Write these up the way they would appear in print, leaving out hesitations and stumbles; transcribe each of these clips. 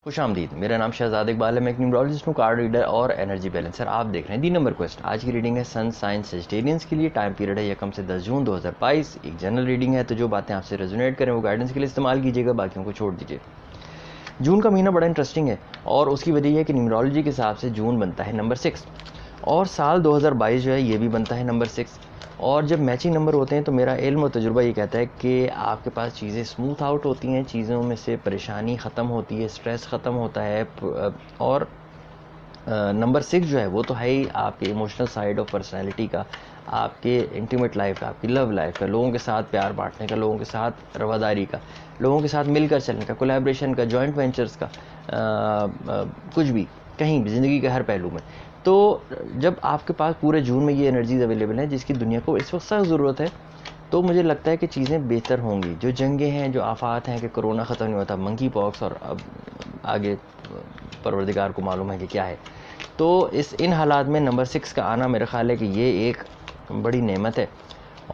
खुशामदीद। मेरा नाम शहजाद इकबाल है। मैं एक न्यूमरोलॉजिस्ट हूँ, कार्ड रीडर और एनर्जी बैलेंसर। आप देख रहे हैं दी नंबर क्वेस्ट। आज की रीडिंग है सन साइन सेजिटेरियंस के लिए। टाइम पीरियड है 1 से 10 जून 2022। एक जनरल रीडिंग है, तो जो बातें आपसे रेजोनेट करें वो गाइडेंस के लिए इस्तेमाल कीजिएगा, बाकियों को छोड़ दीजिए। जून का महीना बड़ा इंटरेस्टिंग है और उसकी वजह यह है कि न्यूमरोलॉजी के हिसाब से जून बनता है नंबर 6 और साल 2022 जो है ये भी बनता है नंबर 6। और जब मैचिंग नंबर होते हैं तो मेरा इल्म और तजुर्बा ये कहता है कि आपके पास चीज़ें स्मूथ आउट होती हैं, चीज़ों में से परेशानी ख़त्म होती है, स्ट्रेस ख़त्म होता है। और नंबर 6 जो है वो तो है ही आपके इमोशनल साइड ऑफ पर्सनैलिटी का, आपके इंटीमेट लाइफ का, आपकी लव लाइफ का, लोगों के साथ प्यार बांटने का, लोगों के साथ रवादारी का, लोगों के साथ मिलकर चलने का, कोलैबोरेशन का, जॉइंट वेंचर्स का, कुछ भी, कहीं भी, ज़िंदगी के हर पहलू में। तो जब आपके पास पूरे जून में ये एनर्जीज अवेलेबल हैं जिसकी दुनिया को इस वक्त सख्त ज़रूरत है, तो मुझे लगता है कि चीज़ें बेहतर होंगी। जो जंगें हैं, जो आफात हैं, कि कोरोना ख़त्म नहीं होता, मंकी पॉक्स, और अब आगे परवरदिगार को मालूम है कि क्या है। तो इन हालात में नंबर 6 का आना मेरा ख़्याल है कि ये एक बड़ी नेमत है।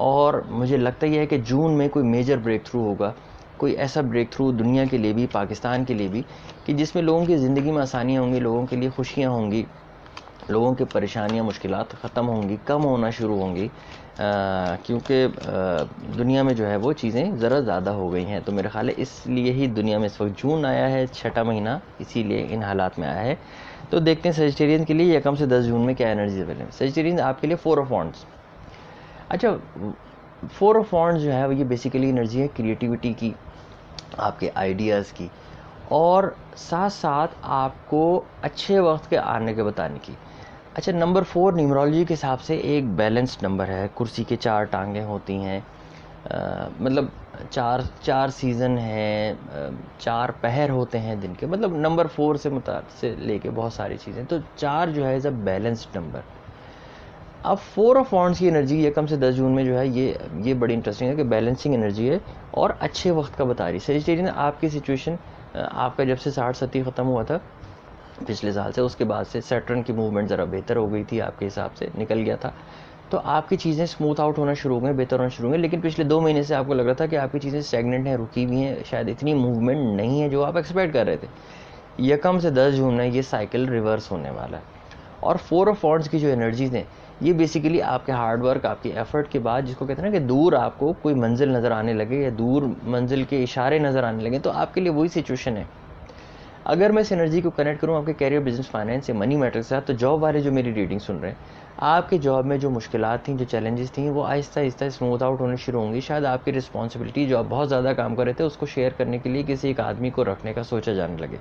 और मुझे लगता ही है कि जून में कोई मेजर ब्रेक थ्रू होगा, कोई ऐसा ब्रेक थ्रू दुनिया के लिए भी, पाकिस्तान के लिए भी, कि जिसमें लोगों की ज़िंदगी में आसानियाँ होंगी, लोगों के लिए खुशियाँ होंगी, लोगों की परेशानियाँ, मुश्किलात ख़त्म होंगी, कम होना शुरू होंगी, क्योंकि दुनिया में जो है वो चीज़ें ज़रा ज़्यादा हो गई हैं। तो मेरा ख़्याल है इसलिए ही दुनिया में इस वक्त जून आया है, 6वां महीना, इसीलिए इन हालात में आया है। तो देखते हैं सजिटेरियन के लिए 1 से 10 जून में क्या एनर्जी अवेलेबल है। सजिटेरियन आपके लिए 4 ऑफ वॉन्ड्स। अच्छा, 4 ऑफ वॉन्ड्स जो है ये बेसिकली एनर्जी है क्रिएटिविटी की, आपके आइडियाज़ की, और साथ साथ आपको अच्छे वक्त के आने के बताने की। अच्छा, नंबर 4 न्यूमरोलॉजी के हिसाब से एक बैलेंस्ड नंबर है। कुर्सी के 4 टांगें होती हैं, मतलब चार चार सीज़न हैं, 4 पहर होते हैं दिन के, मतलब नंबर 4 से लेके बहुत सारी चीज़ें। तो 4 जो है इज़ अ बैलेंस्ड नंबर। अब 4 ऑफ वॉन्ड्स की एनर्जी 1 से 10 जून में जो है ये बड़ी इंटरेस्टिंग है कि बैलेंसिंग एनर्जी है और अच्छे वक्त का बता रही है। सजिटेरियन आपकी सिचुएशन, आपका जब से 60 ख़त्म हुआ था पिछले साल से, उसके बाद से सैटर्न की मूवमेंट ज़रा बेहतर हो गई थी, आपके हिसाब से निकल गया था, तो आपकी चीज़ें स्मूथ आउट होना शुरू हो गई, बेहतर होना शुरू हो गई। लेकिन पिछले 2 महीने से आपको लग रहा था कि आपकी चीज़ें स्टैग्नेंट हैं, रुकी हुई हैं, शायद इतनी मूवमेंट नहीं है जो आप एक्सपेक्ट कर रहे थे। 1 से 10 जून में ये साइकिल रिवर्स होने वाला है। और 4 ऑफ वॉन्ड्स की जो एनर्जीज हैं ये बेसिकली आपके हार्डवर्क, आपकी एफर्ट के बाद, जिसको कहते हैं ना कि दूर आपको कोई मंजिल नज़र आने लगे या दूर मंजिल के इशारे नज़र आने लगे, तो आपके लिए वही सिचुएशन है। अगर मैं इस एनर्जी को कनेक्ट करूँ आपके कैरियर, बिजनेस, फाइनेंस या मनी मैटर के साथ, तो जॉब वाले जो मेरी रीडिंग सुन रहे हैं, आपके जॉब में जो मुश्किलात थी, जो चैलेंजेस थी, वो आहिस्ता आहिस्ता स्मूथ आउट होने शुरू होंगी। शायद आपकी रिस्पॉन्सिबिलिटी, जो आप बहुत ज़्यादा काम कर रहे थे, उसको शेयर करने के लिए किसी एक आदमी को रखने का सोचा जाने लगे।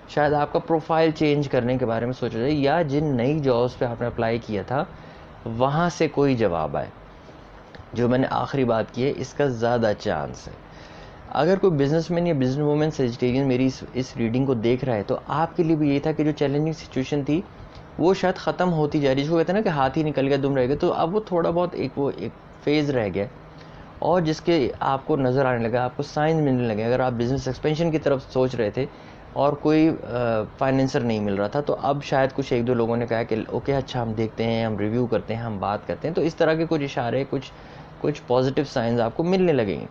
शायद आपका प्रोफाइल चेंज करने के बारे में सोचा जाए, या जिन नई जॉब्स पे आपने अप्लाई किया था वहाँ से कोई जवाब आए। जो मैंने आखिरी बात की है, इसका ज़्यादा चांस है। अगर कोई बिजनेसमैन या बिजनेस वूमेन सेजिटेरियन मेरी इस रीडिंग को देख रहा है, तो आपके लिए भी यही था कि जो चैलेंजिंग सिचुएशन थी वो शायद ख़त्म होती जा रही है। जिसको कहते हैं ना कि हाथी निकल गया दुम रह गया, तो अब वो थोड़ा बहुत एक फेज़ रह गया, और जिसके आपको नज़र आने लगा, आपको साइन मिलने लगे। अगर आप बिज़नेस एक्सपेंशन की तरफ सोच रहे थे और कोई फाइनेंसर नहीं मिल रहा था, तो अब शायद कुछ 1-2 लोगों ने कहा कि ओके, अच्छा हम देखते हैं, हम रिव्यू करते हैं, हम बात करते हैं। तो इस तरह के कुछ इशारे, कुछ पॉजिटिव साइंस आपको मिलने लगेंगे।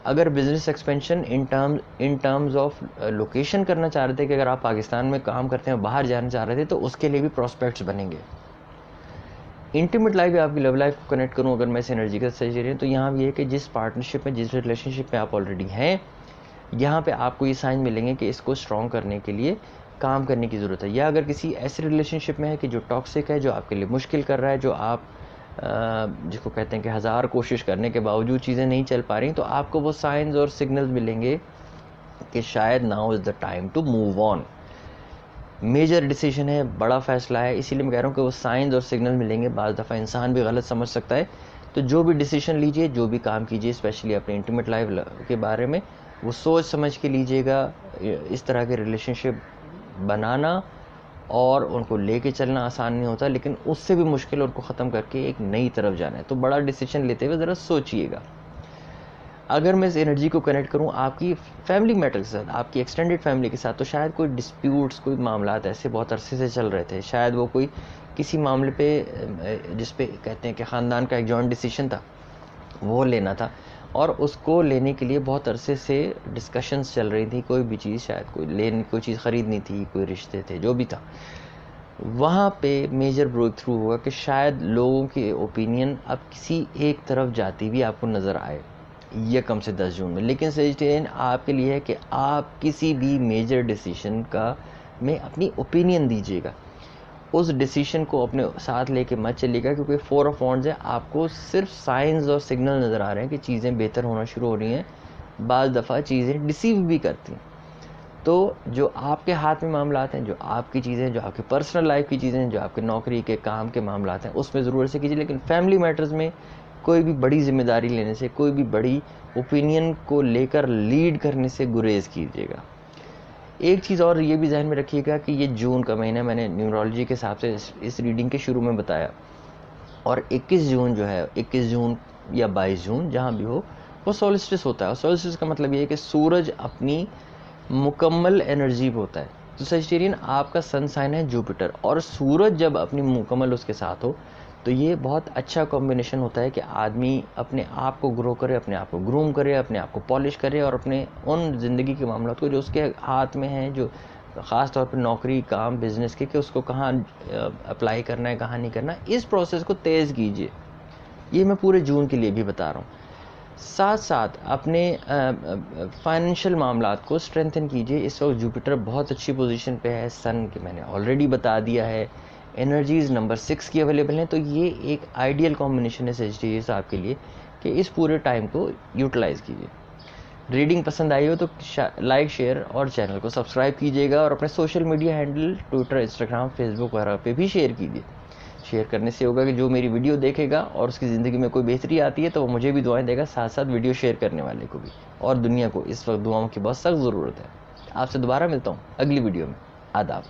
अगर business expansion in terms of location करना चाह रहे थे, कि अगर आप पाकिस्तान में काम करते हैं, बाहर जाना चाह रहे थे, तो उसके लिए भी प्रॉस्पेक्ट्स बनेंगे। इंटीमेट लाइफ या आपकी लव लाइफ को कनेक्ट करूं अगर मैं इस एनर्जी का सही रही, तो यहाँ भी है कि जिस पार्टनरशिप में, जिस रिलेशनशिप में आप ऑलरेडी हैं, यहाँ पे आपको ये साइन मिलेंगे कि इसको स्ट्रॉन्ग करने के लिए काम करने की ज़रूरत है। या अगर किसी ऐसे रिलेशनशिप में है कि जो टॉक्सिक है, जो आपके लिए मुश्किल कर रहा है, जो आप जिसको कहते हैं कि 1000 कोशिश करने के बावजूद चीज़ें नहीं चल पा रही, तो आपको वो साइंस और सिग्नल्स मिलेंगे कि शायद now is the time to move on. Major decision है, बड़ा फैसला है, इसीलिए मैं कह रहा हूँ कि वो साइंस और सिग्नल मिलेंगे। बाज़ दफ़ा इंसान भी गलत समझ सकता है। तो जो भी डिसीजन लीजिए, जो भी काम कीजिए, स्पेशली अपने इंटीमेट लाइफ के बारे में, वो सोच समझ के लीजिएगा। इस तरह के रिलेशनशिप बनाना और उनको लेके चलना आसान नहीं होता, लेकिन उससे भी मुश्किल उनको ख़त्म करके एक नई तरफ जाना है। तो बड़ा डिसीजन लेते हुए ज़रा सोचिएगा। अगर मैं इस एनर्जी को कनेक्ट करूं आपकी फैमिली मैटर के साथ, आपकी एक्सटेंडेड फैमिली के साथ, तो शायद कोई डिस्प्यूट्स, कोई मामलात ऐसे बहुत अरसे से चल रहे थे। शायद वो कोई किसी मामले पे, जिस पे कहते हैं कि ख़ानदान का एक जॉइंट डिसीजन था, वो लेना था, और उसको लेने के लिए बहुत अरसे से डिस्कशंस चल रही थी। कोई भी चीज़, शायद कोई चीज़ ख़रीदनी थी, कोई रिश्ते थे, जो भी था, वहाँ पे मेजर ब्रेक थ्रू हुआ कि शायद लोगों के ओपिनियन अब किसी एक तरफ जाती हुई आपको नज़र आए ये कम से 10 जून में। लेकिन सजेशन आपके लिए है कि आप किसी भी मेजर डिसीजन का में अपनी ओपिनियन दीजिएगा, उस डिसीजन को अपने साथ लेके मत चलिएगा, क्योंकि 4 ऑफ वॉन्ड्स है, आपको सिर्फ साइंस और सिग्नल नज़र आ रहे हैं कि चीज़ें बेहतर होना शुरू हो रही हैं। बाज़ दफ़ा चीज़ें डिसीव भी करती हैं। तो जो आपके हाथ में मामलात हैं, जो आपकी चीज़ें, जो आपकी पर्सनल लाइफ की चीज़ें, जो आपके नौकरी के काम के मामलात हैं, उसमें ज़रूर से कीजिए। लेकिन फैमिली मैटर्स में कोई भी बड़ी जिम्मेदारी लेने से, कोई भी बड़ी ओपिनियन को लेकर लीड करने से गुरेज कीजिएगा। एक चीज़ और ये भी ध्यान में रखिएगा कि ये जून का महीना मैंने न्यूमरोलॉजी के हिसाब से इस रीडिंग के शुरू में बताया, और 21 जून जो है, 21 जून या 22 जून जहाँ भी हो, वो सोलिस्टिस होता है। और सोलिस्टिस का मतलब ये है कि सूरज अपनी मुकम्मल एनर्जी पे होता है। तो सजिटेरियन आपका सन साइन है जुपिटर, और सूरज जब अपनी मुकम्मल उसके साथ हो तो ये बहुत अच्छा कॉम्बिनेशन होता है कि आदमी अपने आप को ग्रो करे, अपने आप को ग्रूम करे, अपने आप को पॉलिश करे, और अपने उन ज़िंदगी के मामलों को जो उसके हाथ में हैं, जो ख़ास तौर पर नौकरी, काम, बिजनेस के, कि उसको कहाँ अप्लाई करना है, कहाँ नहीं करना, इस प्रोसेस को तेज़ कीजिए। ये मैं पूरे जून के लिए भी बता रहा हूँ। साथ साथ अपने फाइनेंशियल मामलात को स्ट्रेंथन कीजिए। इस वक्त जुपिटर बहुत अच्छी पोजीशन पे है, सन के मैंने ऑलरेडी बता दिया है, एनर्जीज नंबर 6 की अवेलेबल हैं। तो ये एक आइडियल कॉम्बिनेशन है सजिटेरियस आपके लिए कि इस पूरे टाइम को यूटिलाइज़ कीजिए। रीडिंग पसंद आई हो तो लाइक, शेयर और चैनल को सब्सक्राइब कीजिएगा, और अपने social media handle Twitter, Instagram, Facebook वगैरह पे भी शेयर कीजिए। शेयर करने से होगा कि जो मेरी वीडियो देखेगा और उसकी ज़िंदगी में कोई बेहतरी आती है तो वो मुझे भी दुआएं देगा, साथ साथ वीडियो शेयर करने वाले को भी। और दुनिया को इस वक्त दुआओं की बहुत सख्त ज़रूरत है। आपसे दोबारा मिलता हूँ अगली वीडियो में। आदाब।